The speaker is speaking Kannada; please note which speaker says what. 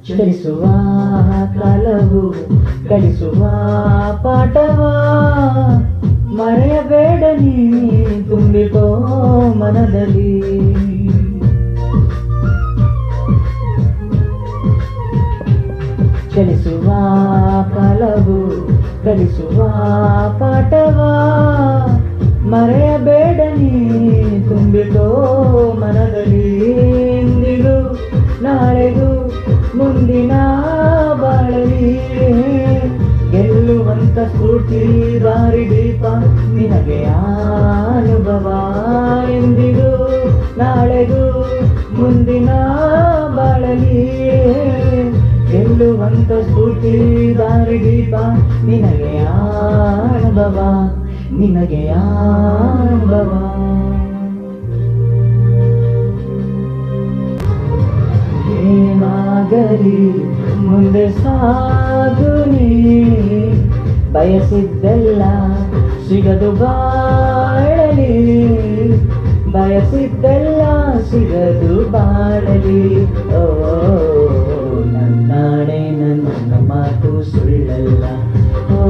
Speaker 1: ಚಲಿಸುವ ಕಾಲವು ಕಲಿಸುವ ಪಾಠವ ಮರೆಯಬೇಡ ನೀ ತುಂಬಿಕೋ ಮನದಲ್ಲಿ. ಚಲಿಸುವ ಕಾಲವು ಕಲಿಸುವ ಪಾಠವ ಮರೆಯಬೇಡ ನೀ ತುಂಬಿಕೋ ಮನದಲ್ಲಿ. ಇಂದಿಗೂ ನಾಳೆಗೂ ಮುಂದಿನ ಬಾಳಲಿ ಗೆಲ್ಲುವಂತ ಸ್ಫೂರ್ತಿ ದಾರಿ ದೀಪ ನಿನಗೆ ಅನುಭವ. ಎಂದಿಗೂ ನಾಳೆಗೂ ಮುಂದಿನ ಬಾಳಲಿ ಗೆಲ್ಲುವಂತ ಸ್ಫೂರ್ತಿ ದಾರಿ ದೀಪ ನಿನಗೆ ಅನುಭವ, ನಿನಗೆ ಅನುಭವ. ಏನಾಗಲಿ ಮುಂದೆ ಸಾಗು ನೀ, ಬಯಸಿದ್ದೆಲ್ಲ ಸಿಗದು ಬಾಳಲಿ, ಬಯಸಿದ್ದೆಲ್ಲ ಸಿಗದು ಬಾಳಲಿ. ಓ ನನ್ನಾಣೆ ನನ್ನ ಮಾತು ಸುಳ್ಳಲ್ಲ. ಓ